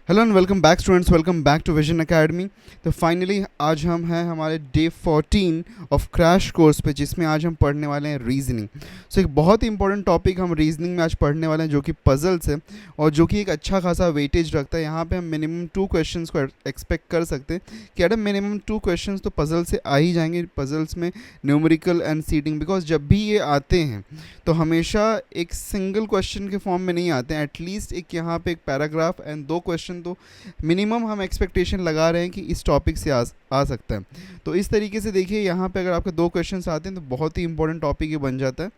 Hello and welcome back students, welcome back to Vision Academy. तो finally आज हम हैं हमारे डे 14 ऑफ क्रैश कोर्स पे, जिसमें आज हम पढ़ने वाले हैं रीजनिंग। सो एक बहुत ही इंपॉर्टेंट टॉपिक हम रीजनिंग में आज पढ़ने वाले हैं, जो कि पजल्स है और जो कि एक अच्छा खासा वेटेज रखता है। यहाँ पे हम मिनिमम 2 क्वेश्चंस को एक्सपेक्ट कर सकते हैं कि एट मिनिमम 2 क्वेश्चंस तो पजल से आ ही जाएंगे। पजल्स में न्यूमेरिकल एंड सीडिंग, बिकॉज जब भी ये आते हैं तो हमेशा एक सिंगल क्वेश्चन के फॉर्म में नहीं आते हैं। एटलीस्ट एक यहाँ पे एक पैराग्राफ एंड 2 क्वेश्चन तो मिनिमम हम एक्सपेक्टेशन लगा रहे हैं कि इस टॉपिक से आ सकता है। तो इस तरीके से देखिए, यहाँ पे अगर आपके 2 क्वेश्चंस आते हैं तो बहुत ही इंपॉर्टेंट टॉपिक ये बन जाता है।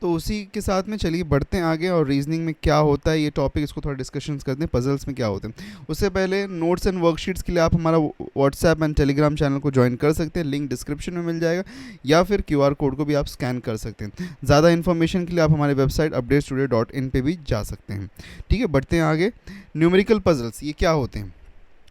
तो उसी के साथ में चलिए बढ़ते हैं आगे, और रीजनिंग में क्या होता है ये टॉपिक, इसको थोड़ा डिस्कशन करते हैं। पजल्स में क्या होते हैं उससे पहले नोट्स एंड वर्कशीट्स के लिए आप हमारा व्हाट्सएप एंड टेलीग्राम चैनल को ज्वाइन कर सकते हैं। लिंक डिस्क्रिप्शन में मिल जाएगा, या फिर QR कोड को भी आप स्कैन कर सकते हैं। ज़्यादा इन्फॉर्मेशन के लिए आप हमारे वेबसाइट updatestudio.in पे भी जा सकते हैं। ठीक है, बढ़ते हैं आगे। न्यूमेरिकल पजल्स ये क्या होते हैं,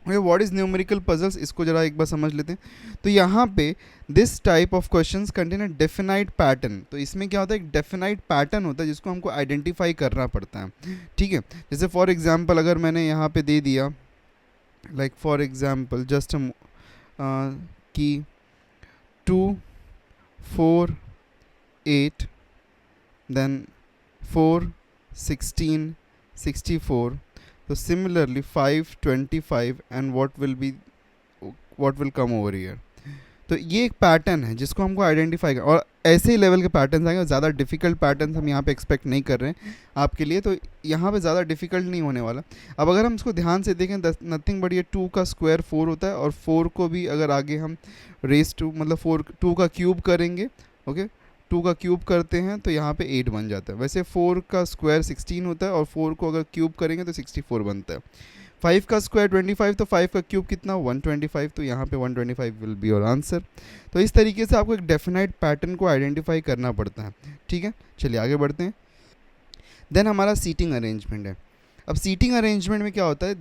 व्हाट इज़ न्यूमेरिकल पजल्स, इसको जरा एक बार समझ लेते हैं। तो यहाँ पे this type of questions contain a definite pattern. तो इसमें क्या होता है, एक डेफिनाइट पैटर्न होता है जिसको हमको आइडेंटिफाई करना पड़ता है। ठीक है, जैसे फॉर एग्जांपल अगर मैंने यहाँ पे दे दिया, लाइक फॉर एग्जांपल जस्ट कि 2 4 8 then 4 16 64। So similarly 5 25 and what will come over here। तो ये एक पैटर्न है जिसको हमको आइडेंटिफाई कर, और ऐसे ही लेवल के पैटर्न्स आएंगे। ज़्यादा डिफिकल्ट पैटर्न्स हम यहाँ पे एक्सपेक्ट नहीं कर रहे हैं आपके लिए, तो यहाँ पे ज़्यादा डिफिकल्ट नहीं होने वाला। अब अगर हम इसको ध्यान से देखें, नथिंग बट ये 2 का स्क्वायर 4 होता है, और 4 को भी अगर आगे हम रेस टू मतलब 2 का क्यूब करेंगे, ओके 2 का क्यूब करते हैं तो यहाँ पे 8 बन जाता है। वैसे 4 का स्क्वायर 16 होता है, और 4 को अगर क्यूब करेंगे तो 64 बनता है। 5 का स्क्वायर 25, तो 5 का क्यूब कितना 125, तो यहाँ पे 125 विल बी योर आंसर। तो इस तरीके से आपको एक डेफिनाइट पैटर्न को आइडेंटिफाई करना पड़ता है। ठीक है, चलिए आगे बढ़ते हैं। देन हमारा सीटिंग अरेंजमेंट है। अब सीटिंग अरेंजमेंट में क्या होता है,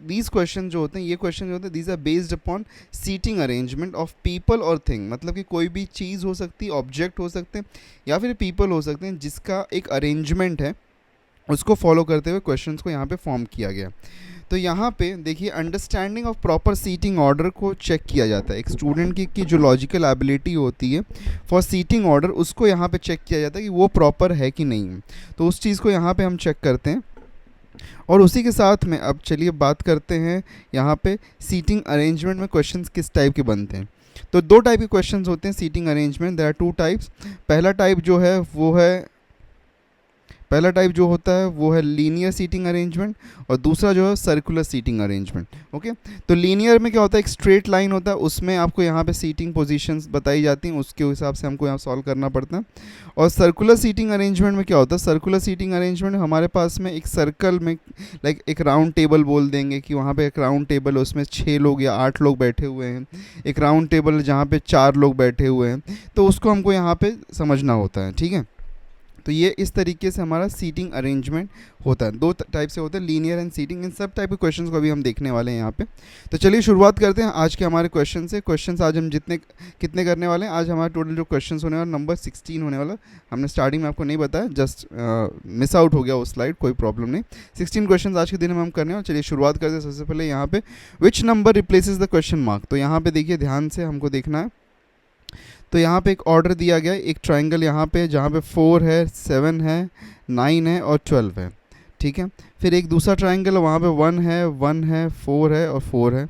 दीज क्वेश्चन जो होते हैं, ये क्वेश्चन जो होते हैं, these are based upon seating arrangement of people और थिंग। मतलब कि कोई भी चीज़ हो सकती है, ऑब्जेक्ट हो सकते हैं, या फिर पीपल हो सकते हैं, जिसका एक अरेंजमेंट है, उसको फॉलो करते हुए क्वेश्चंस को यहाँ पे फॉर्म किया गया। तो यहाँ पे देखिए, understanding of proper seating order को चेक किया जाता है। एक स्टूडेंट की जो लॉजिकल एबिलिटी होती है फॉर सीटिंग ऑर्डर, उसको यहाँ पे चेक किया जाता है कि वो प्रॉपर है कि नहीं। तो उस चीज़ को यहाँ पे हम चेक करते हैं, और उसी के साथ में अब चलिए बात करते हैं यहाँ पे सीटिंग अरेंजमेंट में क्वेश्चंस किस टाइप के बनते हैं। तो 2 टाइप के क्वेश्चंस होते हैं seating arrangement, there are 2 types. पहला टाइप जो होता है वो है लीनियर सीटिंग अरेंजमेंट, और दूसरा जो है सर्कुलर सीटिंग अरेंजमेंट। ओके, तो लीनियर में क्या होता है, एक स्ट्रेट लाइन होता है, उसमें आपको यहाँ पे सीटिंग पोजीशंस बताई जाती हैं, उसके हिसाब से हमको यहाँ सॉल्व करना पड़ता है। और सर्कुलर सीटिंग अरेंजमेंट में क्या होता है, सर्कुलर सीटिंग अरेंजमेंट हमारे पास में एक सर्कल में, लाइक एक राउंड टेबल बोल देंगे कि वहाँ पर एक राउंड टेबल है, उसमें 6 लोग या 8 लोग बैठे हुए हैं। एक राउंड टेबल जहाँ पर 4 लोग बैठे हुए हैं, तो उसको हमको यहाँ पर समझना होता है। ठीक है, तो ये इस तरीके से हमारा सीटिंग अरेंजमेंट होता है। 2 टाइप से होता है, लीनियर एंड सीटिंग। इन सब टाइप के क्वेश्चंस को अभी हम देखने वाले हैं यहाँ पे। तो चलिए शुरुआत करते हैं आज के हमारे क्वेश्चन से। क्वेश्चंस आज हम कितने करने वाले हैं, आज हमारा टोटल जो क्वेश्चंस होने वाला नंबर 16 होने वाला। हमने स्टार्टिंग में आपको नहीं बताया, जस्ट मिस आउट हो गया वो स्लाइड, कोई प्रॉब्लम नहीं। 16 क्वेश्चन आज के दिन में हम करने वाले। चलिए शुरुआत करते हैं। सबसे पहले यहाँ पे which number replaces the question mark. तो यहाँ पे देखिए, ध्यान से हमको देखना है। तो यहाँ पे एक ऑर्डर दिया गया है, एक ट्रायंगल यहाँ पे जहाँ पे 4 है, 7 है, 9 है और 12 है। ठीक है, फिर एक दूसरा ट्रायंगल वहाँ पे 1 है, 1 है, 4 है और 4 है।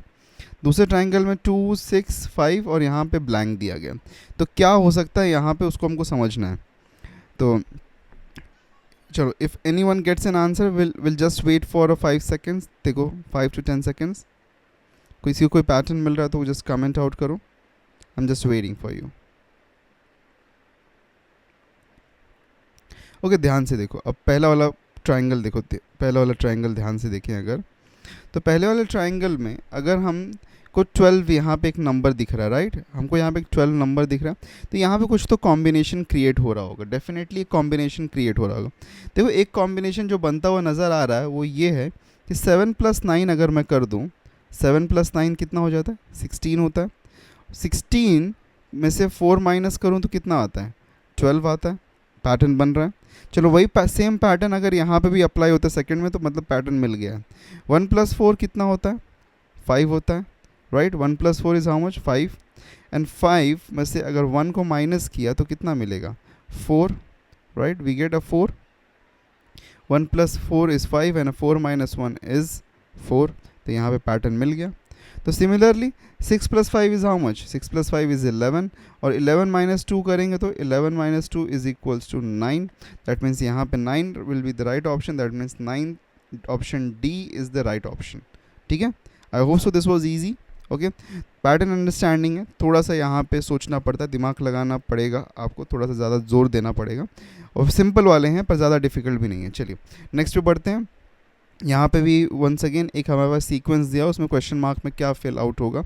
दूसरे ट्रायंगल में 2 6 5 और यहाँ पे ब्लैंक दिया गया। तो क्या हो सकता है यहाँ पे, उसको हमको समझना है। तो चलो, if any one gets an answer will just wait for 5 seconds. देखो 5 to 10 सेकेंड्स। किसी को कोई पैटर्न मिल रहा है तो जस्ट कमेंट आउट करो। I am just waiting for you. Okay, ध्यान से देखो। अब पहला वाला ट्रायंगल देखो, पहला वाला ट्रायंगल ध्यान से देखें अगर। तो पहले वाले ट्रायंगल में अगर हम को 12 यहाँ पे एक नंबर दिख रहा है, राइट, हमको यहाँ पे एक 12 नंबर दिख रहा है, तो यहाँ पे कुछ तो कॉम्बिनेशन क्रिएट हो रहा होगा। डेफिनेटली एक कॉम्बिनेशन क्रिएट हो रहा होगा। देखो, एक कॉम्बिनेशन जो बनता हुआ नज़र आ रहा है वो ये है कि 7 + 9 अगर मैं कर दूँ, 7 + 9 कितना हो जाता है, 16 होता है। 16 में से 4 माइनस करूँ तो कितना आता है, 12 आता है। पैटर्न बन रहा है। चलो वही सेम पैटर्न अगर यहाँ पे भी अप्लाई होता है सेकंड में, तो मतलब पैटर्न मिल गया है। 1+4 कितना होता है? 5 होता है, right. 1+4 is how much? 5। And 5 में से अगर 1 को माइनस किया तो कितना मिलेगा? 4, right. We get a 4। 1+4 is 5 and 4 - 1 is 4। तो यहाँ पे पैटर्न मिल गया। तो similarly 6+5 is how much? 6+5 is 11, और 11 - 2 करेंगे तो 11 - 2 is equals to 9। That means यहाँ पे 9 will be the right option. That means 9 option D is the right option. ठीक है, I hope so this was easy. Okay, pattern understanding है, थोड़ा सा यहाँ पे सोचना पड़ता है, दिमाग लगाना पड़ेगा आपको, थोड़ा सा ज़्यादा जोर देना पड़ेगा। और सिंपल वाले हैं पर ज़्यादा डिफिकल्ट भी नहीं है। चलिए नेक्स्ट पे बढ़ते हैं। यहाँ पे भी वंस अगेन एक हमारे पास सीक्वेंस दिया, उसमें क्वेश्चन मार्क में क्या फिल आउट होगा।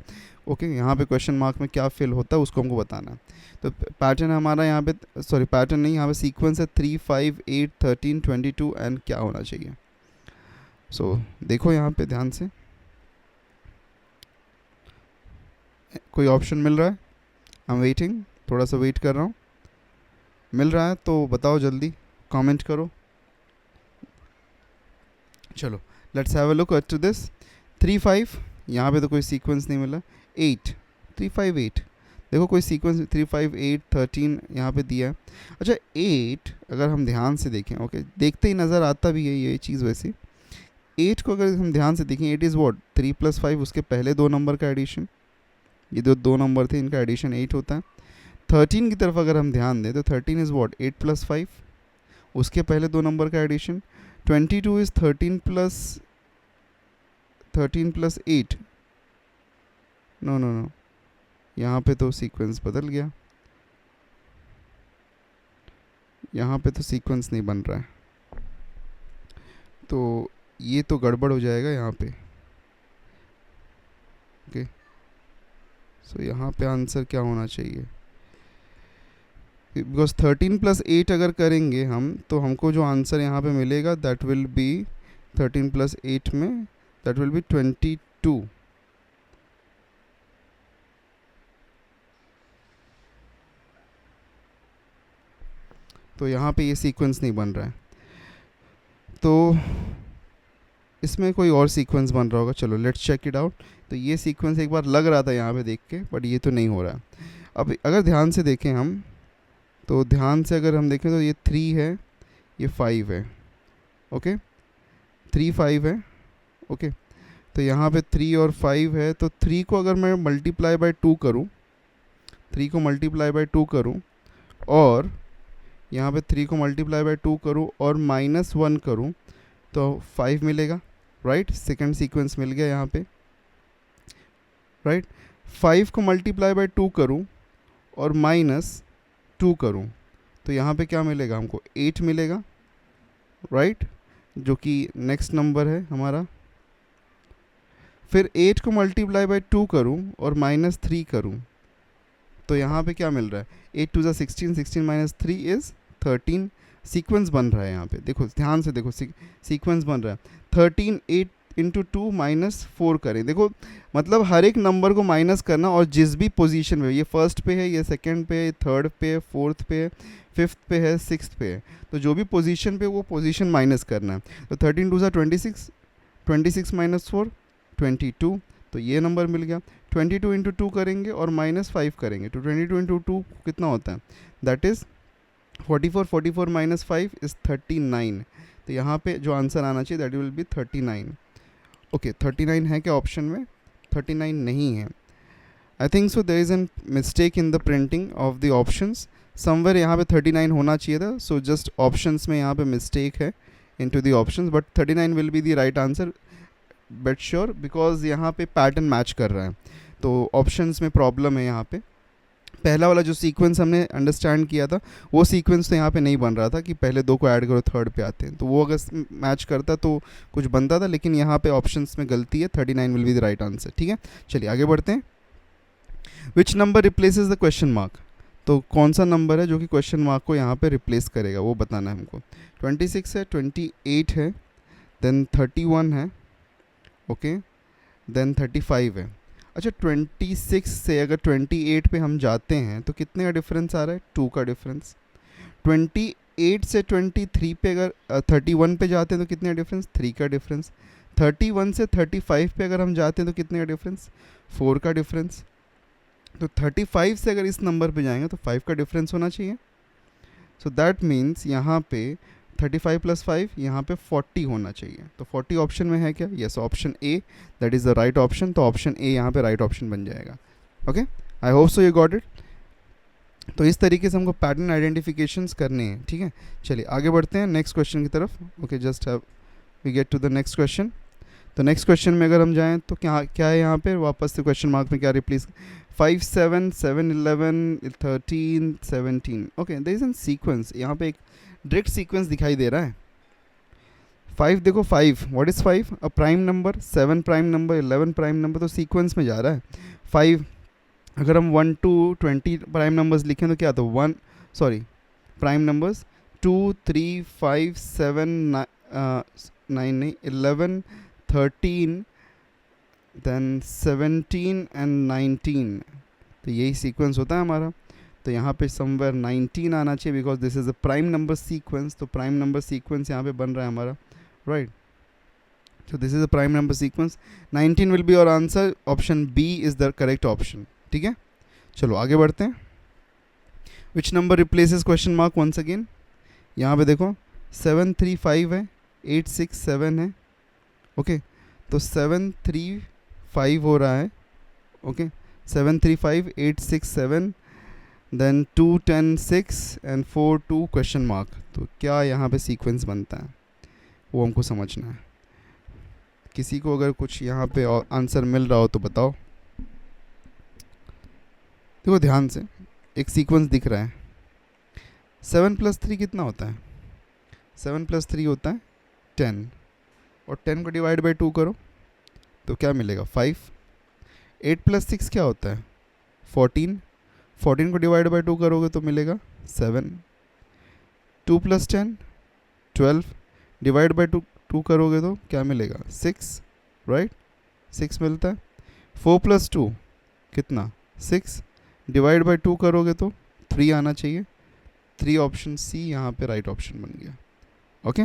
ओके, यहाँ पे क्वेश्चन मार्क में क्या फिल होता है उसको हमको बताना है। तो पैटर्न हमारा यहाँ पे, सॉरी पैटर्न नहीं, यहाँ पे सीक्वेंस है 3, 5, 8, 13, 22 एंड क्या होना चाहिए। सो देखो यहाँ पे ध्यान से, कोई ऑप्शन मिल रहा है? आई एम वेटिंग, थोड़ा सा वेट कर रहा हूँ। मिल रहा है तो बताओ जल्दी, कमेंट करो। चलो let's have a look at to this. 3, 5, यहाँ पे तो कोई सीक्वेंस नहीं मिला। 8, 3, 5, 8, देखो कोई सीक्वेंस 3, 5, 8, 13 यहाँ पे दिया है। अच्छा 8 अगर हम ध्यान से देखें, ओके देखते ही नज़र आता भी है ये चीज़। वैसे 8 को अगर हम ध्यान से देखें, 8 इज़ वॉट? 3 + 5, उसके पहले 2 नंबर का एडिशन, ये दो नंबर थे, इनका एडिशन 8 होता है। 13 की तरफ अगर हम ध्यान दें तो 13 इज़ वॉट? 8 + 5, उसके पहले 2 नंबर का addition. 22 is 13 + 8। No no no, यहाँ पे तो सीक्वेंस बदल गया, यहाँ पे तो सीक्वेंस नहीं बन रहा है, तो ये तो गड़बड़ हो जाएगा यहाँ पे। ओके, सो यहाँ पे आंसर क्या होना चाहिए? बिकॉज 13 + 8 अगर करेंगे हम तो हमको जो आंसर यहाँ पे मिलेगा दैट विल बी 13 + 8 में दैट विल बी 22। तो यहाँ पे ये सीक्वेंस नहीं बन रहा है, तो इसमें कोई और सीक्वेंस बन रहा होगा। चलो लेट्स चेक इट आउट। तो ये सीक्वेंस एक बार लग रहा था यहाँ पे देख के, बट ये तो नहीं हो रहा। अब अगर ध्यान से देखें हम, तो ध्यान से अगर हम देखें तो ये 3 है, ये 5 है। ओके 3, 5 है। ओके तो यहाँ पे 3 और 5 है, तो 3 को अगर मैं मल्टीप्लाई बाय 2 करूँ, 3 को मल्टीप्लाई बाय 2 करूँ, और यहाँ पे 3 को मल्टीप्लाई बाय 2 करूँ और -1 करूँ तो 5 मिलेगा, राइट। सेकंड सीक्वेंस मिल गया यहाँ पे, राइट। 5 को मल्टीप्लाई बाय 2 करूँ और -2 करूँ तो यहाँ पे क्या मिलेगा हमको? 8 मिलेगा, राइट, जो कि नेक्स्ट नंबर है हमारा। फिर 8 को मल्टीप्लाई बाय 2 करूँ और -3 करूँ तो यहाँ पे क्या मिल रहा है? 8 × 2 = 16, 16 - 3 इज़ 13। सीक्वेंस बन रहा है यहाँ पे, देखो ध्यान से देखो, सीक्वेंस बन रहा है। 13, 8 × 2 -4 करें, देखो मतलब हर एक नंबर को माइनस करना, और जिस भी पोजीशन में, ये फर्स्ट पे है, ये सेकंड पे है, थर्ड पे है, फोर्थ पे है, फिफ्थ पे है, सिक्स्थ पे है, तो जो भी पोजीशन पे वो पोजीशन माइनस करना है। तो 13 × 2 = 26, 26 - 4 22, तो ये नंबर मिल गया। 22 × 2 करेंगे और -5 करेंगे तो 22 × 2 कितना होता है? That is 44, 44 - 5 is 39। तो यहाँ पे जो आंसर आना चाहिए दैट विल बी 39। ओके 39 है क्या ऑप्शन में? 39 नहीं है। I think so there is an mistake in the printing of the options. Somewhere यहाँ पे 39 होना चाहिए था, सो जस्ट ऑप्शंस में यहाँ पे मिस्टेक है into the options, but 39 will be the right answer, but sure, because यहाँ पे पैटर्न मैच कर रहा है, तो ऑप्शंस में प्रॉब्लम है यहाँ पे। पहला वाला जो सीक्वेंस हमने अंडरस्टैंड किया था वो सीक्वेंस तो यहाँ पे नहीं बन रहा था कि पहले 2 को ऐड करो थर्ड पे आते हैं, तो वो अगर मैच करता तो कुछ बनता था, लेकिन यहाँ पे ऑप्शंस में गलती है। 39 will be the right answer. ठीक है, चलिए आगे बढ़ते हैं। Which number replaces the question mark? तो कौन सा नंबर है जो कि क्वेश्चन मार्क को यहाँ पे रिप्लेस करेगा, वो बताना है हमको। 26 है, 28 है, देन 31 है, ओके, देन 35 है। अच्छा 26 से अगर 28 पे हम जाते हैं तो कितने का डिफरेंस आ रहा है? 2 का डिफरेंस। 28 8 से 23 पे अगर 31 पे जाते हैं तो कितने डिफरेंस, 3 का डिफरेंस। 31 से 35 पे अगर हम जाते हैं तो कितने का डिफरेंस, 4 का डिफरेंस। तो 35 से अगर इस नंबर पे जाएंगे तो 5 का डिफरेंस होना चाहिए। सो दैट मीन्स यहाँ पे 35 + 5 यहाँ पे 40 होना चाहिए। तो 40 ऑप्शन में है क्या, yes, option A that is the right option. तो ऑप्शन ए यहाँ पे राइट ऑप्शन बन जाएगा। Okay, I hope so you got it. तो इस तरीके से हमको पैटर्न आइडेंटिफिकेशंस करने हैं, ठीक है। चलिए आगे बढ़ते हैं नेक्स्ट क्वेश्चन की तरफ। Okay, just have we get to the next question. तो नेक्स्ट क्वेश्चन में अगर हम जाएं तो क्या क्या है यहाँ पे, वापस से क्वेश्चन मार्क में क्या replace, 5 7 7 11 13 17। Okay, there is an sequence, यहाँ पे एक डायरेक्ट सीक्वेंस दिखाई दे रहा है। 5 देखो, 5 what is 5, a prime number, 7 prime number, 11 prime number, तो सीक्वेंस में जा रहा है। 5 अगर हम 1 to 20 प्राइम नंबर्स लिखें तो क्या आता है, 1 सॉरी प्राइम नंबर्स 2 3 5 7 9 नहीं 11 13 देन 17 एंड 19। तो यही सीक्वेंस होता है हमारा। तो यहाँ पे समवेयर 19 आना चाहिए because this is a prime number sequence. तो प्राइम नंबर सीक्वेंस यहाँ पे बन रहा है हमारा, right. So this is a prime number sequence. 19 will be our answer. Option B is the correct option. ठीक है, चलो आगे बढ़ते हैं। Which number replaces question mark once again? यहाँ पे देखो 735 है, 867 है। ओके, तो 735 हो रहा है। Okay, 735 867 then 2 10 6 and 4 2 question mark. तो क्या यहाँ पे सीक्वेंस बनता है वो हमको समझना है। किसी को अगर कुछ यहाँ पे आंसर मिल रहा हो तो बताओ। देखो ध्यान से, एक सीक्वेंस दिख रहा है। 7 + 3 कितना होता है, 7 + 3 होता है 10, और 10 को डिवाइड बाई 2 करो तो क्या मिलेगा, 5। 8 + 6 क्या होता है, 14, 14 को डिवाइड बाई 2 करोगे तो मिलेगा 7। 2 + 10 12, डिवाइड बाई 2 करोगे तो क्या मिलेगा, 6, राइट, 6 मिलता है। 4 + 2 कितना, 6, डिवाइड बाई 2 करोगे तो 3 आना चाहिए। 3 ऑप्शन सी यहाँ पे राइट ऑप्शन बन गया। Okay,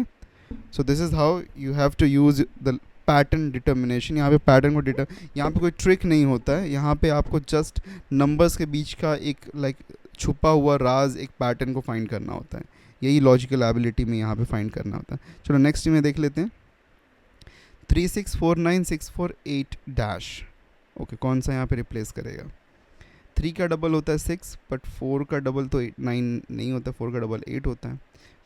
so this is how you have to use the pattern determination. यहाँ पे पैटर्न को यहाँ पे कोई ट्रिक नहीं होता है। यहाँ पे आपको जस्ट नंबर्स के बीच का एक छुपा हुआ राज, एक पैटर्न को फाइंड करना होता है। यही लॉजिकल एबिलिटी में यहाँ पे फाइंड करना होता है। चलो नेक्स्ट में देख लेते हैं। 3 6 4 9 6 4 8 डैश। ओके, कौन सा यहाँ पे रिप्लेस करेगा। 3 का डबल होता है 6, बट 4 का डबल तो 9 नहीं होता, 4 का डबल 8 होता है।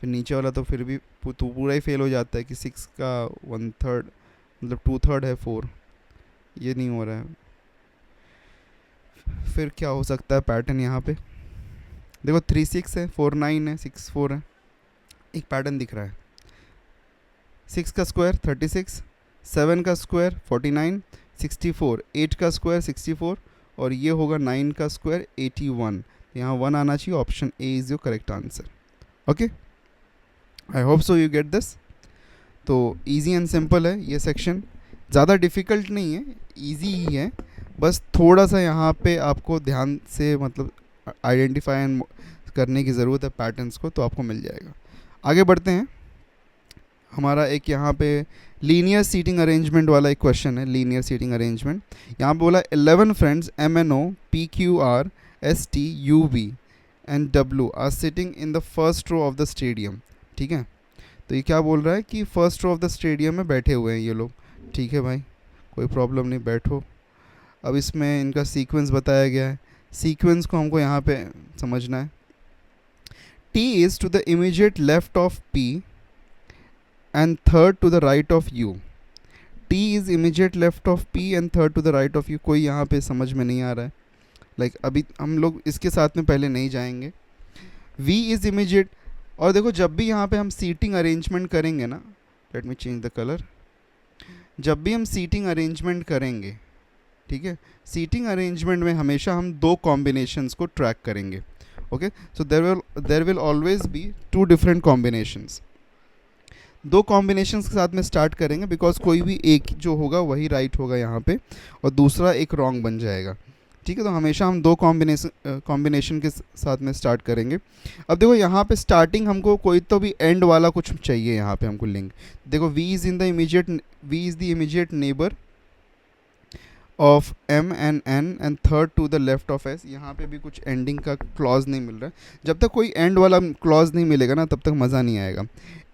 फिर नीचे वाला तो फिर भी तो पूरा ही फेल हो जाता है कि 6 का 1/3 मतलब 2/3 है 4, ये नहीं हो रहा है। फिर क्या हो सकता है पैटर्न यहाँ पे, देखो 3 6 है, 4 9 है, 6 4 है। एक पैटर्न दिख रहा है। 6 का स्क्वायर 36, 7 का स्क्वायर 49, 64, 8 का स्क्वायर 64, और ये होगा 9 का स्क्वायर 81। यहाँ 1 आना चाहिए। Option A is your correct answer. Okay, I hope so you get this. तो इजी एंड सिंपल है ये सेक्शन, ज़्यादा डिफ़िकल्ट नहीं है, इजी ही है। बस थोड़ा सा यहाँ पे आपको ध्यान से मतलब आइडेंटिफाई करने की ज़रूरत है पैटर्न्स को, तो आपको मिल जाएगा। आगे बढ़ते हैं। हमारा एक यहाँ पे लीनियर सीटिंग अरेंजमेंट वाला एक क्वेश्चन है। लीनियर सीटिंग अरेंजमेंट यहाँ पे बोला 11 friends MNO PQR ST UV and W are sitting in the first row of the stadium. ठीक है, तो ये क्या बोल रहा है कि first row of the stadium में बैठे हुए हैं ये लोग। ठीक है भाई, कोई प्रॉब्लम नहीं, बैठो। अब इसमें इनका सीक्वेंस बताया गया है। सीक्वेंस को हमको यहाँ पे समझना है। T is to the immediate left of P and third to the right of U. T is immediate left of P and third to the right of U. कोई यहाँ पे समझ में नहीं आ रहा है। अभी हम लोग इसके साथ में पहले नहीं जाएंगे। V is immediate, और देखो जब भी यहाँ पे हम सीटिंग अरेंजमेंट करेंगे ना, let me change the colour. जब भी हम सीटिंग अरेंजमेंट करेंगे, ठीक है, सीटिंग अरेंजमेंट में हमेशा हम 2 कॉम्बिनेशंस को ट्रैक करेंगे। Okay, so there will always be 2 different combinations. 2 combinations के साथ में स्टार्ट करेंगे बिकॉज कोई भी एक जो होगा वही राइट होगा यहाँ पे, और दूसरा एक रॉन्ग बन जाएगा। ठीक है, तो हमेशा हम दो कॉम्बिनेशन के साथ में स्टार्ट करेंगे। अब देखो यहाँ पे स्टार्टिंग हमको कोई तो भी एंड वाला कुछ चाहिए, यहाँ पे हमको लिंक। देखो V is the immediate neighbour of M and N and third to the left of S. यहाँ पे भी कुछ एंडिंग का क्लॉज नहीं मिल रहा है। जब तक कोई एंड वाला क्लॉज नहीं मिलेगा ना, तब तक मज़ा नहीं आएगा।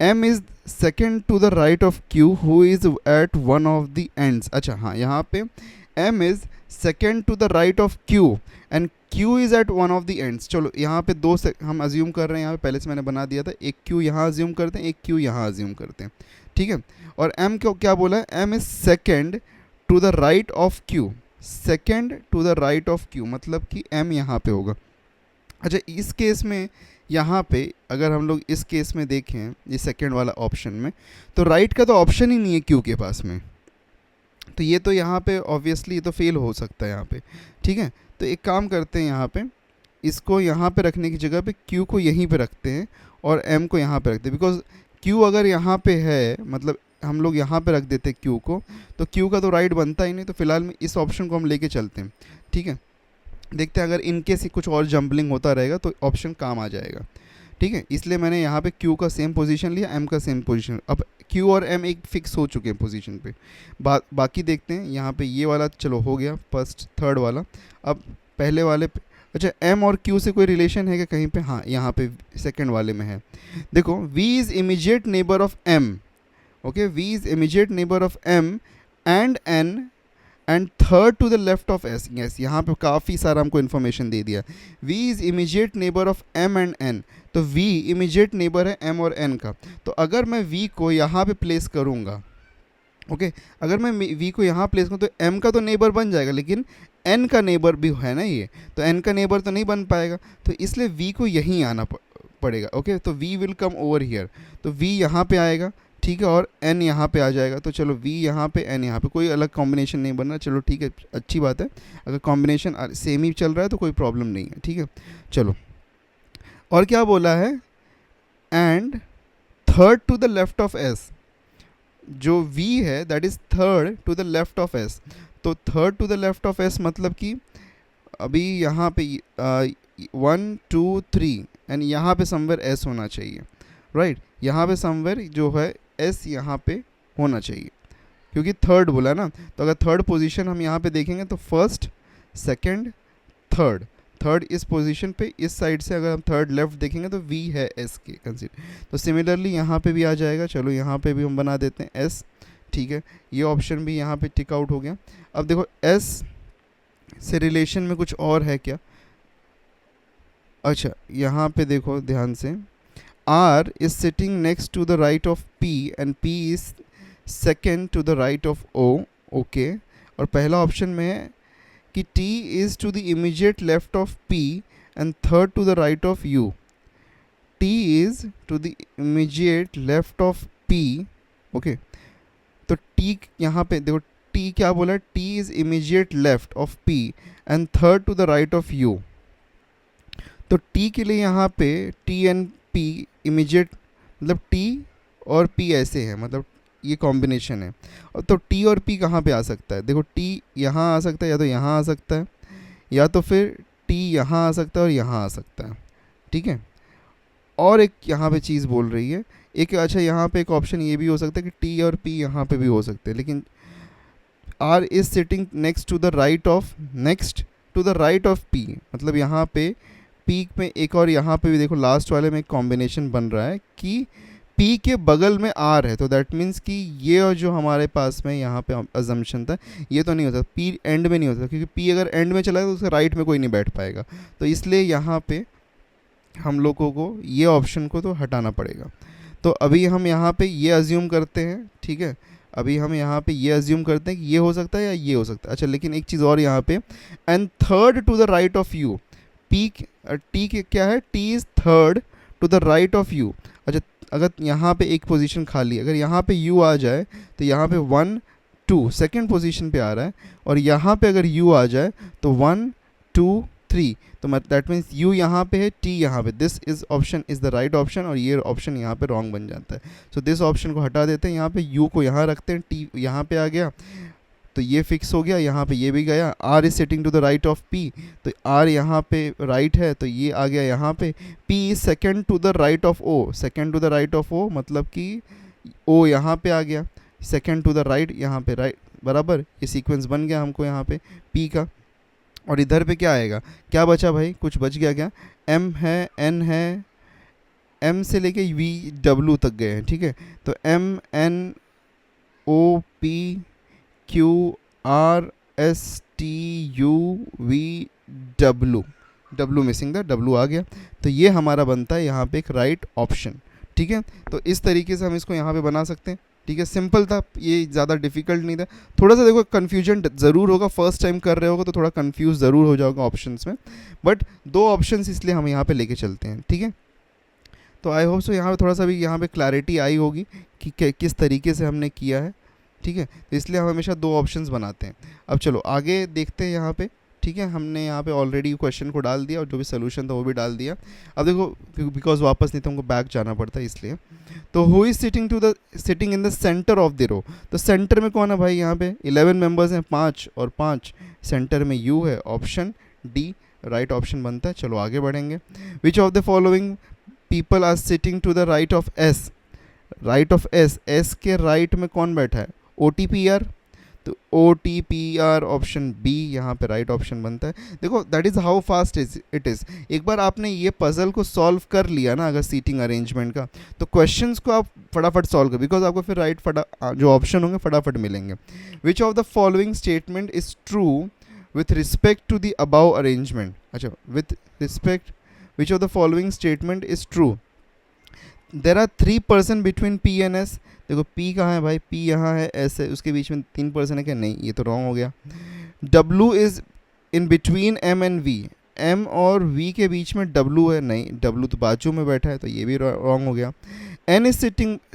M is second to the right of Q who is at one of the ends. अच्छा हाँ, यहाँ पे M is second to the right of Q and Q is at one of the ends. चलो यहाँ पे दो से हम अज्यूम कर रहे हैं, यहाँ पे पहले से मैंने बना दिया था। एक क्यू यहाँ अज्यूम करते हैं, एक क्यू यहाँ अज्यूम करते हैं, ठीक है। और एम को क्या बोला है, M is second to the right of Q, second to the right of Q, मतलब कि एम यहाँ पे होगा। अच्छा, इस केस में यहाँ पे अगर हम लोग इस केस में देखें, ये सेकेंड वाला ऑप्शन में, तो राइट का तो ऑप्शन ही नहीं है क्यू के पास में, तो ये तो यहाँ पे ऑब्वियसली ये तो फेल हो सकता है यहाँ पे, ठीक है। तो एक काम करते हैं, यहाँ पे इसको यहाँ पे रखने की जगह पे क्यू को यहीं पे रखते हैं और एम को यहाँ पे रखते हैं। बिकॉज क्यू अगर यहाँ पे है, मतलब हम लोग यहाँ पे रख देते हैं क्यू को, तो क्यू का तो राइट बनता ही नहीं। तो फिलहाल में इस ऑप्शन को हम लेके चलते हैं, ठीक है। देखते हैं अगर इनकेस कुछ और जंबलिंग होता रहेगा तो ऑप्शन काम आ जाएगा, ठीक है। इसलिए मैंने यहाँ पे क्यू का सेम पोजीशन लिया, एम का सेम पोजीशन। अब क्यू और एम एक फिक्स हो चुके हैं पोजीशन पे। बाकी देखते हैं यहाँ पे, ये वाला चलो हो गया फर्स्ट थर्ड वाला। अब पहले वाले पे, अच्छा एम और क्यू से कोई रिलेशन है क्या कहीं पे? हाँ, यहाँ पे सेकंड वाले में है। देखो V is immediate neighbour of M, okay, V is immediate neighbour of M and N and third to the left of S. Yes, यहाँ पे काफ़ी सारा हमको इन्फॉर्मेशन दे दिया। V is immediate neighbour of M and N, तो V immediate neighbour है M और एन का। तो अगर मैं वी को यहाँ पे प्लेस करूँगा, ओके, अगर मैं वी को यहाँ प्लेस करूँ तो एम का तो नेबर बन जाएगा, लेकिन एन का नेबर भी है ना ये, तो एन का नेबर तो नहीं बन पाएगा। तो इसलिए वी को यहीं आना पड़ेगा, ओके। तो we will come over here, तो वी यहाँ पे आएगा, ठीक है, और एन यहाँ पे आ जाएगा। तो चलो वी यहाँ पे, एन यहाँ पे, कोई अलग कॉम्बिनेशन नहीं बन रहा। चलो ठीक है, अच्छी बात है। अगर कॉम्बिनेशन सेम ही चल रहा है तो कोई प्रॉब्लम नहीं है, ठीक है। चलो, और क्या बोला है, and third to the left of S. जो v है that is third to the left of s। तो third to the left of s मतलब कि अभी यहाँ पे 1 2 3 एंड यहाँ पे समवेयर s होना चाहिए, राइट। यहाँ पे समवेयर जो है s यहाँ पे होना चाहिए, क्योंकि थर्ड बोला ना। तो अगर थर्ड पोजीशन हम यहाँ पे देखेंगे तो फर्स्ट सेकंड थर्ड, थर्ड इस पोजीशन पे, इस साइड से अगर हम थर्ड लेफ्ट देखेंगे तो v है s के कंसीडर। तो सिमिलरली यहाँ पे भी आ जाएगा। चलो यहाँ पे भी हम बना देते हैं s, ठीक है। ये ऑप्शन भी यहाँ पे टिक आउट हो गया। अब देखो s से रिलेशन में कुछ और है क्या? अच्छा, यहाँ पे देखो ध्यान से, r is sitting next to the right of p and p is second to the right of o, okay. और पहला ऑप्शन में है कि t is to the immediate left of p and third to the right of u. t is to the immediate left of p, okay. तो t यहाँ पे देखो, t क्या बोला है, t is immediate left of p and third to the right of u. तो t के लिए यहाँ पे t and p immediate, मतलब t और p ऐसे हैं, मतलब ये कॉम्बिनेशन है। और तो t और p कहाँ पे आ सकता है? देखो t यहाँ आ सकता है, या तो यहाँ आ सकता है, या तो फिर t यहाँ आ सकता है और यहाँ आ सकता है, ठीक है। और एक यहाँ पे चीज़ बोल रही है एक, अच्छा यहाँ पे एक ऑप्शन ये भी हो सकता है कि t और p यहाँ पे भी हो सकते हैं, लेकिन r is sitting next to the right of p, मतलब यहाँ पे p में एक, और यहाँ पे भी देखो लास्ट वाले में एक कॉम्बिनेशन बन रहा है कि p के बगल में r है। तो दैट मीन्स कि ये और जो हमारे पास में यहाँ पे अजम्पशन था, ये तो नहीं होता, p एंड में नहीं होता, क्योंकि p अगर एंड में चला गया तो उसके राइट में कोई नहीं बैठ पाएगा। तो इसलिए यहाँ पे हम लोगों को ये ऑप्शन को तो हटाना पड़ेगा। तो अभी हम यहाँ पे ये अज्यूम करते हैं, ठीक है, अभी हम यहाँ पे ये अज्यूम करते हैं कि ये हो सकता है या ये हो सकता है। अच्छा, लेकिन एक चीज़ और यहाँ पे, and third to the right of U, T क्या है, T is third to the right of U. अच्छा, अगर यहाँ पे एक पोजीशन खाली, अगर यहाँ पे u आ जाए तो यहाँ पे 1 2 सेकेंड पोजीशन पे आ रहा है, और यहाँ पे अगर u आ जाए तो 1 2 3, तो दैट मीन्स u यहाँ पे है, t यहाँ पे। This is option is the right option, और ये ऑप्शन यहाँ पे रॉन्ग बन जाता है। सो दिस ऑप्शन को हटा देते हैं, यहाँ पे u को यहाँ रखते हैं, t यहाँ पे आ गया, तो ये फिक्स हो गया, यहाँ पे ये भी गया। R is sitting to the right of P, तो आर यहाँ पे राइट है तो ये आ गया यहाँ पे। P is second to the right of O, second to the right of O मतलब कि ओ यहाँ पे आ गया, सेकेंड टू द राइट यहाँ पे राइट, बराबर ये सीक्वेंस बन गया हमको यहाँ पे पी का। और इधर पे क्या आएगा, क्या बचा भाई, कुछ बच गया क्या, एम है, एन है, एम से लेके वी डब्ल्यू तक गए हैं, ठीक है। तो M N O P Q R S T U V W, W missing था, डब्ल्यू आ गया। तो ये हमारा बनता है यहाँ पे एक राइट ऑप्शन, ठीक है। तो इस तरीके से हम इसको यहाँ पे बना सकते हैं, ठीक है। सिंपल था ये, ज़्यादा डिफिकल्ट नहीं था। थोड़ा सा देखो कन्फ्यूजन ज़रूर होगा, फर्स्ट टाइम कर रहे होगा तो थोड़ा कन्फ्यूज ज़रूर हो जाओगे ऑप्शंस में, बट 2 ऑप्शंस इसलिए हम यहाँ पे लेके चलते हैं, ठीक है। तो आई होप सो यहाँ पे थोड़ा सा भी यहाँ पे क्लैरिटी आई होगी कि किस तरीके से हमने किया है, ठीक है। तो इसलिए हम हमेशा 2 ऑप्शंस बनाते हैं। अब चलो आगे देखते हैं यहाँ पे, ठीक है। हमने यहाँ पे ऑलरेडी क्वेश्चन को डाल दिया और जो भी सोल्यूशन था वो भी डाल दिया। अब देखो बिकॉज वापस नहीं तो हमको बैक जाना पड़ता है इसलिए। तो who is sitting in the centre of the row, तो सेंटर में कौन है भाई, यहाँ पे 11 मेंबर्स हैं, 5 और 5, सेंटर में यू है, ऑप्शन डी राइट ऑप्शन बनता है। चलो आगे बढ़ेंगे। Which of the following people are sitting to the right of S, right of S, S के राइट में कौन बैठा है, ओ टी पी आर, तो O T P R option B यहाँ पे राइट ऑप्शन बनता है। देखो that is how fast it is. एक बार आपने ये पजल को सॉल्व कर लिया ना अगर सीटिंग अरेंजमेंट का, तो क्वेश्चंस को आप फटाफट सॉल्व कर, बिकॉज आपको फिर राइट जो ऑप्शन होंगे फटाफट मिलेंगे। Which of the following statement is true with respect to the above arrangement, अच्छा with respect, which of the following statement is true, there are 3% between P and S. देखो P कहाँ है भाई, P यहाँ है, एस है, उसके बीच में 3% है क्या, नहीं ये तो रॉन्ग हो गया। W is in between M and V, M और वी के बीच में डब्लू है, नहीं डब्लू तो बाजू में बैठा है तो ये भी रॉन्ग हो गया। N is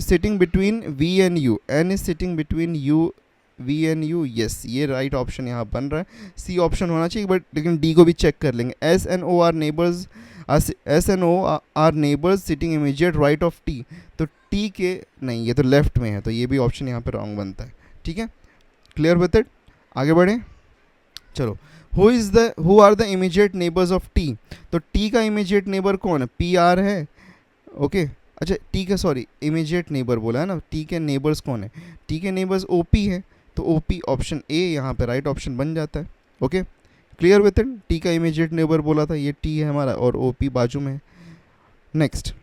sitting between V and U, N is sitting between U V N U, yes ये राइट ऑप्शन यहाँ बन रहा है। सी ऑप्शन होना चाहिए बट लेकिन डी को भी चेक कर लेंगे। S N O R neighbours, S N O R neighbours sitting immediate right of T, तो टी के नहीं ये तो लेफ्ट में है तो ये भी ऑप्शन यहाँ पे रॉन्ग बनता है, ठीक है। क्लियर विथ इट, आगे बढ़ें। चलो who are the immediate neighbours of T, तो टी का इमीजिएट नेबर कौन है, पी आर है, ओके। अच्छा टी का सॉरी इमीजिएट नेबर बोला है ना, टी के नेबर्स कौन है, टी के नेबर्स ओ पी है, तो ओ पी ऑप्शन ए यहाँ पे राइट ऑप्शन बन जाता है, okay. Clear with it, T का इमीजिएट नेबर बोला था, ये टी है हमारा और ओ पी बाजू में है। Next,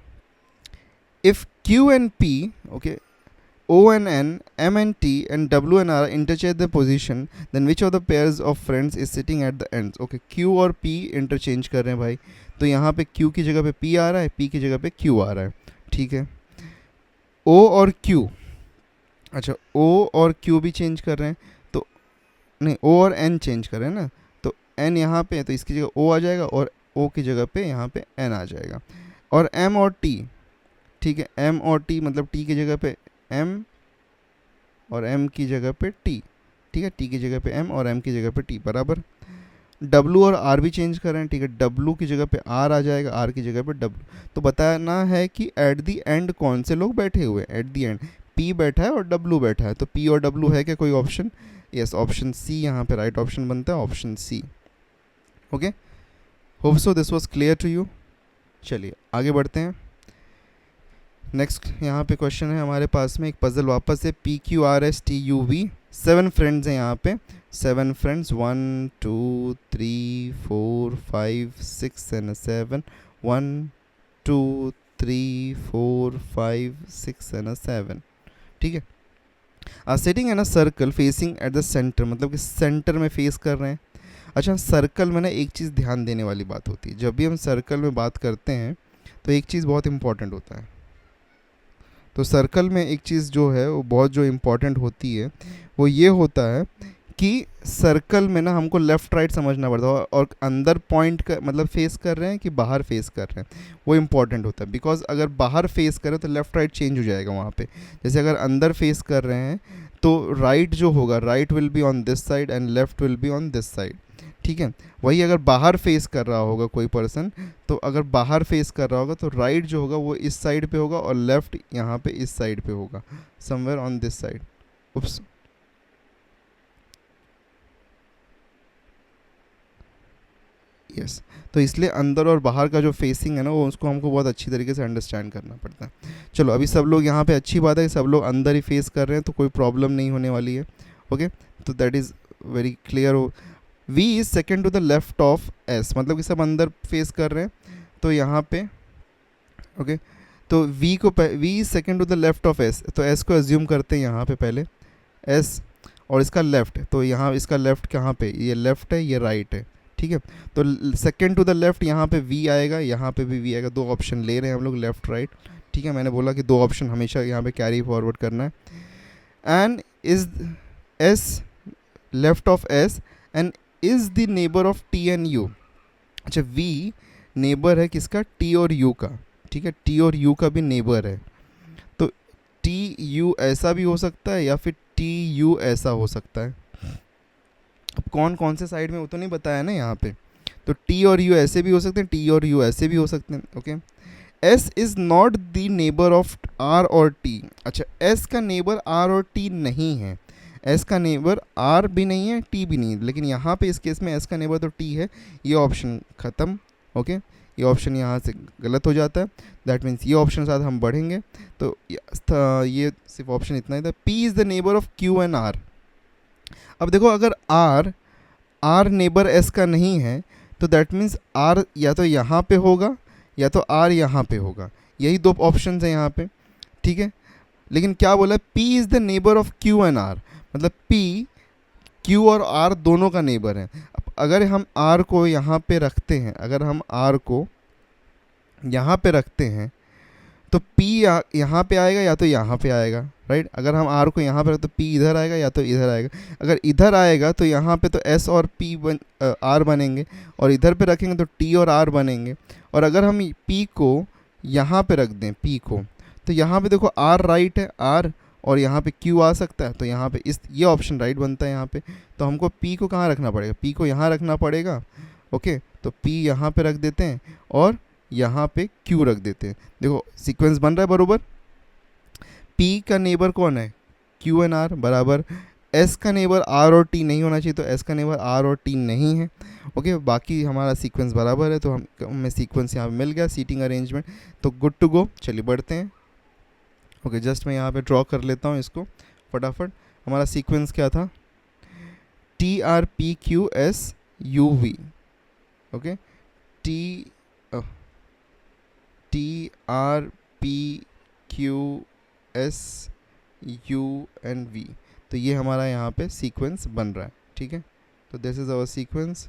if Q and P, okay, O and N, M and T and W and R interchange the position, then which of the pairs of friends is sitting at the ends? Okay, Q और P interchange कर रहे हैं भाई, तो यहाँ पे Q की जगह पे P आ रहा है, P की जगह पे Q आ रहा है, ठीक है। O और Q, अच्छा O और Q भी चेंज कर रहे हैं, तो नहीं O और N चेंज कर रहे हैं ना, तो N यहाँ पे है तो इसकी जगह O आ जाएगा और O की जगह पे यहाँ पे N आ जाएगा। और M और T, ठीक है, M और T मतलब T की जगह पे M और M की जगह पे T, ठीक है, T की जगह पे M और M की जगह पे T बराबर। W और R भी चेंज कर रहे हैं, ठीक है, W की जगह पे R आ जाएगा, R की जगह पे W। तो बताना है कि एट दी एंड कौन से लोग बैठे हुए हैं, एट दी एंड P बैठा है और W बैठा है, तो P और W है क्या कोई ऑप्शन, यस ऑप्शन सी यहाँ पे राइट ऑप्शन बनता है, option C, okay. Hope so this was clear to you. चलिए आगे बढ़ते हैं। नेक्स्ट यहाँ पे क्वेश्चन है हमारे पास में, एक पजल वापस है, P Q R S T U V, 7 friends हैं यहाँ पे, 7 फ्रेंड्स 1 2 3 4 5 6 एंड 7, 1 2 3 4 5 6 एंड 7, ठीक है। Are sitting in a circle facing at the centre, मतलब कि सेंटर में फेस कर रहे हैं। अच्छा सर्कल में ना एक चीज़ ध्यान देने वाली बात होती है, जब भी हम सर्कल में बात करते हैं तो एक चीज़ बहुत इंपॉर्टेंट होता है। तो सर्कल में एक चीज़ जो है वो बहुत जो इम्पॉर्टेंट होती है वो ये होता है कि सर्कल में ना हमको लेफ़्ट राइट समझना पड़ता है, और अंदर पॉइंट कर मतलब फेस कर रहे हैं कि बाहर फेस कर रहे हैं, वो इम्पॉर्टेंट होता है। बिकॉज अगर बाहर फेस करें तो लेफ़्ट राइट चेंज हो जाएगा वहाँ पे। जैसे अगर अंदर फेस कर रहे हैं तो राइट जो होगा, right will be on this side and left will be on this side, ठीक है। वही अगर बाहर फेस कर रहा होगा कोई पर्सन, तो अगर बाहर फेस कर रहा होगा तो राइट जो होगा वो इस साइड पे होगा और लेफ़्ट यहाँ पे इस साइड पे होगा, somewhere on this side. Oops, yes. तो इसलिए अंदर और बाहर का जो फेसिंग है ना, वो उसको हमको बहुत अच्छी तरीके से अंडरस्टैंड करना पड़ता है। चलो अभी सब लोग यहाँ पे, अच्छी बात है कि सब लोग अंदर ही फेस कर रहे हैं, तो कोई प्रॉब्लम नहीं होने वाली है। ओके, तो दैट इज़ वेरी क्लियर। हो V is second to the left of S, मतलब कि सब अंदर फेस कर रहे हैं, तो यहाँ पे ओके तो V is second to the left of S, तो एस को एज्यूम करते हैं यहाँ पे पहले एस, और इसका लेफ्ट, तो यहाँ इसका लेफ्ट कहाँ पे, ये लेफ्ट है, ये राइट है, ठीक है। तो सेकेंड टू द लेफ्ट यहाँ पे वी आएगा, यहाँ पे भी वी आएगा, दो ऑप्शन ले रहे हैं हम लोग लेफ्ट राइट, ठीक है। मैंने बोला कि दो ऑप्शन हमेशा यहाँ पे कैरी फॉरवर्ड करना है। And is S left of S and is the neighbour of T and you. अच्छा, वी नेबर है किसका, टी और यू का, ठीक है, टी और यू का भी नेबर है। तो टी यू ऐसा भी हो सकता है या फिर टी यू ऐसा हो सकता है। अब कौन कौन से साइड में वो तो नहीं बताया ना यहाँ पे, तो टी और यू ऐसे भी हो सकते हैं, टी और यू ऐसे भी हो सकते हैं। Okay, S is not the neighbour of R और टी। अच्छा, एस का नेबर आर और टी नहीं है, एस का नेबर आर भी नहीं है, टी भी नहीं है, लेकिन यहाँ पे इस केस में एस का नेबर तो टी है, ये ऑप्शन ख़त्म। ओके, ये ऑप्शन यहाँ से गलत हो जाता है, दैट मीन्स ये ऑप्शन के साथ हम बढ़ेंगे। तो ये सिर्फ ऑप्शन इतना ही था, P is the neighbour of Q and R. अब देखो, अगर आर नेबर एस का नहीं है, तो दैट मीन्स आर या तो यहाँ पे होगा या तो आर यहाँ पे होगा, यही दो ऑप्शन हैं यहाँ पे, ठीक है। लेकिन क्या बोला, P is the neighbour of Q and R, मतलब पी क्यू और आर दोनों का नेबर है। अब अगर हम आर को यहाँ पे रखते हैं, अगर हम आर को यहाँ पे रखते हैं, तो पी यहाँ पे आएगा या तो यहाँ पे आएगा, राइट। अगर हम आर को यहाँ पे रखते तो पी इधर आएगा या तो इधर आएगा। अगर इधर आएगा तो यहाँ पे तो एस और पी आर बनेंगे, और इधर पे रखेंगे तो टी और आर बनेंगे। और अगर हम पी को यहाँ पे रख दें, पी को, तो यहाँ पे देखो आर राइट है, आर, और यहाँ पे क्यू आ सकता है, तो यहाँ पे ये ऑप्शन राइट बनता है यहाँ पे। तो हमको पी को कहाँ रखना पड़ेगा, पी को यहाँ रखना पड़ेगा। ओके, तो पी यहाँ पे रख देते हैं और यहाँ पे क्यू रख देते हैं। देखो सीक्वेंस बन रहा है बरोबर। पी का नेबर कौन है, क्यू एन आर, बराबर एस का नेबर आर और टी नहीं होना चाहिए, तो एस का नेबर आर और टी नहीं है। ओके, बाकी हमारा सीक्वेंस बराबर है, तो हमें सीक्वेंस यहाँ पे मिल गया, सीटिंग अरेंजमेंट, तो गुड टू गो। चलिए बढ़ते हैं। ओके, जस्ट मैं यहाँ पे ड्रॉ कर लेता हूँ इसको फटाफट। हमारा सीक्वेंस क्या था, T R P Q S U V. Okay, T R P Q S U and V, तो ये हमारा यहाँ पे सीक्वेंस बन रहा है, ठीक है। तो दिस इज आवर सीक्वेंस।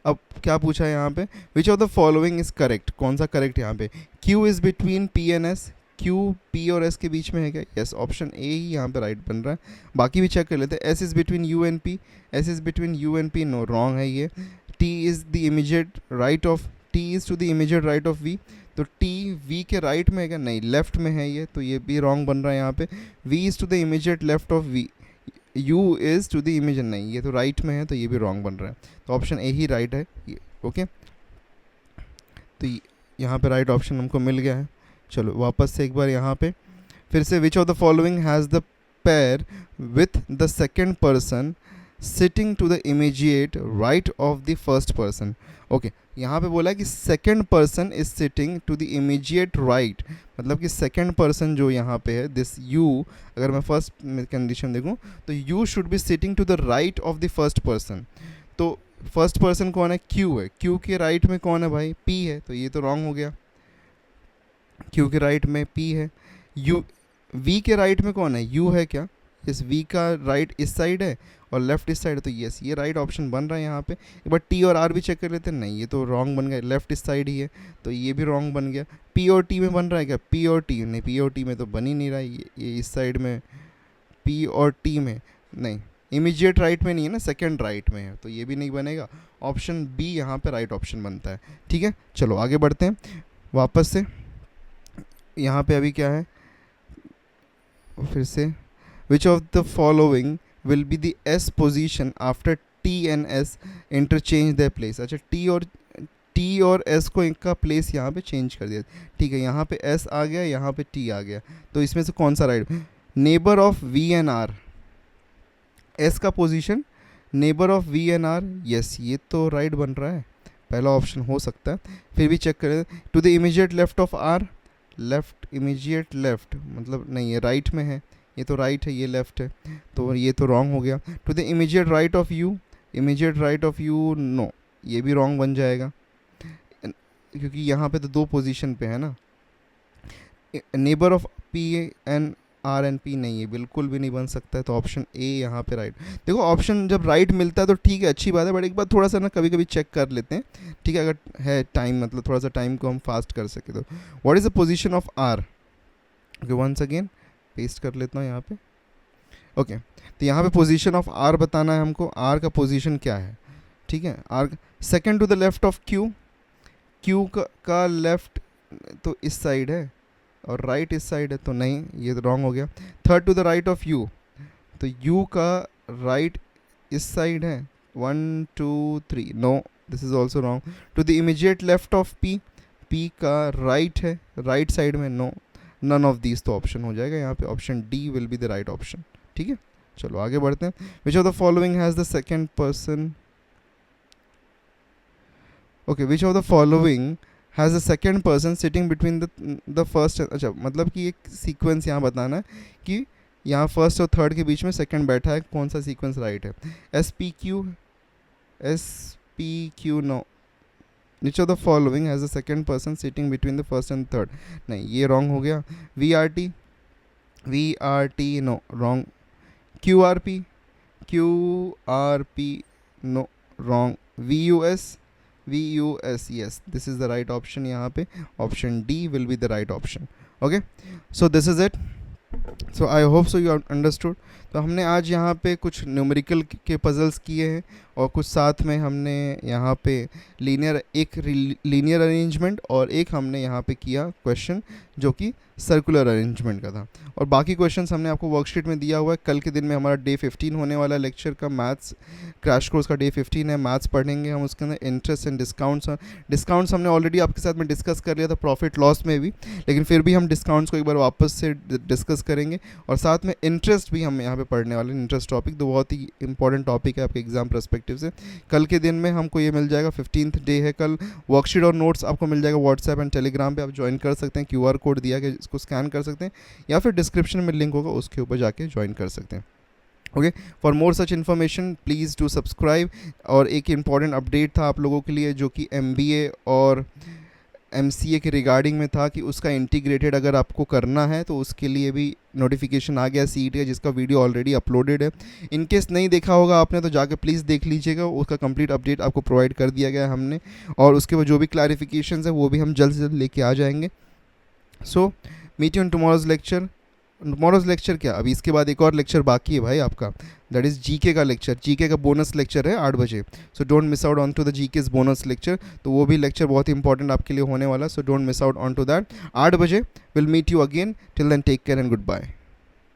अब क्या पूछा है यहाँ पे, विच of the following is correct, कौन सा करेक्ट यहाँ पे, Q is between P and S, Q P और एस के बीच में है क्या, यस, ऑप्शन ए ही यहाँ पे राइट बन रहा है। बाकी भी चेक कर लेते हैं, S is between U and P, S is between U and P, no, wrong है ये। T is the immediate right of, T is to the immediate right of V, तो टी वी के right में है क्या, नहीं, left में है ये, तो ये भी रॉन्ग बन रहा है यहाँ पे। V is to the immediate left of V, U is to the image, नहीं, ये तो राइट में है, तो ये भी रॉन्ग बन रहा है, तो ऑप्शन ए ही राइट है ये। ओके, तो यहाँ पे राइट ऑप्शन हमको मिल गया है। चलो वापस से एक बार यहाँ पे फिर से, which of the following has the pair with the second person sitting to the immediate right of the first person. Okay, यहाँ पे बोला है कि second person is sitting to the immediate right, मतलब कि सेकेंड पर्सन जो यहाँ पे है, दिस यू, अगर मैं फर्स्ट कंडीशन देखूँ तो you should be sitting to the right of the first person. तो फर्स्ट पर्सन कौन है, क्यू है, क्यू के राइट में कौन है भाई, पी है, तो ये तो रॉन्ग हो गया, क्यू के राइट में पी है। यू, वी के राइट में कौन है, यू है क्या, इस वी का राइट इस साइड है और लेफ्ट इस साइड है, तो यस, ये राइट ऑप्शन बन रहा है यहाँ पे। एक बार टी और आर भी चेक कर लेते हैं, नहीं, ये तो रॉन्ग बन गया, लेफ्ट इस साइड ही है, तो ये भी रॉन्ग बन गया। पी और टी में बन रहा है क्या, पी और टी, नहीं, पी और टी में तो बन ही नहीं रहा है, ये इस साइड में, पी और टी में नहीं, इमीडिएट राइट में नहीं है ना, सेकेंड राइट में है, तो ये भी नहीं बनेगा। ऑप्शन बी यहाँ पे राइट ऑप्शन बनता है, ठीक है। चलो आगे बढ़ते हैं वापस से, यहाँ पे अभी क्या है, फिर से, which of the following will be the S position after T and S interchange the place. अच्छा, टी और एस को इनका प्लेस यहाँ पे चेंज कर दिया, ठीक है, यहाँ पे एस आ गया, यहाँ पे टी आ गया, तो इसमें से कौन सा right, neighbour of V and R, S का position neighbour of V and R, yes ये तो राइट बन रहा है, पहला ऑप्शन हो सकता है, फिर भी चेक करें। To the immediate left of R, left immediate left मतलब नहीं, ये राइट में है, ये तो राइट है, ये लेफ्ट है, तो ये तो रॉन्ग हो गया। To the immediate right of U, immediate right of U no, ये भी रॉन्ग बन जाएगा क्योंकि यहाँ पे तो दो पोजीशन पे है ना। Neighbour of P N R N P, नहीं है बिल्कुल भी नहीं बन सकता है, तो ऑप्शन ए यहाँ पे राइट। देखो ऑप्शन जब राइट मिलता है तो ठीक है, अच्छी बात है, बट एक बार थोड़ा सा ना कभी कभी चेक कर लेते हैं, ठीक है, अगर है टाइम, मतलब थोड़ा सा टाइम को हम फास्ट कर सके तो। What is the position of R, okay once again paste कर लेता हूँ यहाँ पे, ओके तो यहाँ पे पोजीशन ऑफ आर बताना है हमको, आर का पोजीशन क्या है, ठीक है, R second to the left of Q, Q का लेफ्ट तो इस साइड है और राइट इस साइड है, तो नहीं ये तो रॉन्ग हो गया। Third to the right of U, तो यू का राइट इस साइड है, 1 2 3, no this is also wrong. To the immediate left of P, P का राइट है, राइट साइड में, नो नन ऑफ दीज, तो ऑप्शन हो जाएगा यहाँ पे option D will be the right option, ठीक है। चलो आगे बढ़ते हैं। Which of the following has the second person, okay which of the following has a second person sitting between the first, अच्छा मतलब कि एक सीक्वेंस यहाँ बताना है कि यहाँ फर्स्ट और थर्ड के बीच में सेकंड बैठा है, कौन सा सीक्वेंस राइट है। S P Q no, which of the following has a second person sitting between the first and third, नहीं ये रॉन्ग हो गया। V R T no wrong. Q R P no wrong. V U S yes this is the right option, यहाँ पे option D will be the right option, okay so this is it. So I hope so you understood. तो हमने आज यहाँ पे कुछ numerical के puzzles किए हैं और कुछ साथ में हमने यहाँ पे लीनियर अरेंजमेंट और एक हमने यहाँ पे किया क्वेश्चन जो कि सर्कुलर अरेंजमेंट का था, और बाकी क्वेश्चंस हमने आपको वर्कशीट में दिया हुआ है। कल के दिन में हमारा डे 15 होने वाला लेक्चर का मैथ्स क्रैश कोर्स का डे 15 है, मैथ्स पढ़ेंगे हम, उसके अंदर इंटरेस्ट एंड डिस्काउंट्स हमने ऑलरेडी आपके साथ में डिस्कस कर लिया था प्रॉफिट लॉस में भी, लेकिन फिर भी हम डिस्काउंट्स को एक बार वापस से डिस्कस करेंगे, और साथ में इंटरेस्ट भी हम यहाँ पे पढ़ने वाले हैं। इंटरेस्ट टॉपिक तो बहुत ही इंपॉर्टेंट टॉपिक है आपके एग्जाम परस्पेक्टिव से। कल के दिन में हमको ये मिल जाएगा, 15th डे है कल, वर्कशीट और नोट्स आपको मिल जाएगा व्हाट्सएप एंड टेलीग्राम पे, आप ज्वाइन कर सकते हैं, QR कोड दिया गया इसको स्कैन कर सकते हैं, या फिर डिस्क्रिप्शन में लिंक होगा उसके ऊपर जाके ज्वाइन कर सकते हैं। Okay for more such information please do subscribe. और एक इम्पॉर्टेंट अपडेट था आप लोगों के लिए जो कि MBA और MCA के रिगार्डिंग में था कि उसका इंटीग्रेटेड अगर आपको करना है तो उसके लिए भी नोटिफिकेशन आ गया CET का, जिसका वीडियो ऑलरेडी अपलोडेड है। इन केस नहीं देखा होगा आपने तो जाके प्लीज़ देख लीजिएगा, उसका कंप्लीट अपडेट आपको प्रोवाइड कर दिया गया है हमने, और उसके बाद जो भी क्लैरिफिकेशन है वो भी हम जल्द से जल्द लेके आ जाएंगे। So meet you in tomorrow's lecture. Tomorrow's lecture क्या, अभी इसके बाद एक और लेक्चर बाकी है भाई आपका, दैट इज़ GK का लेक्चर, GK का बोनस लेक्चर है 8 बजे। So don't miss out on to the GK's bonus lecture, तो वो भी लेक्चर बहुत ही इंपॉर्टेंट आपके लिए होने वाला, so don't miss out on to that. 8 बजे will meet you again, till then take care and good bye.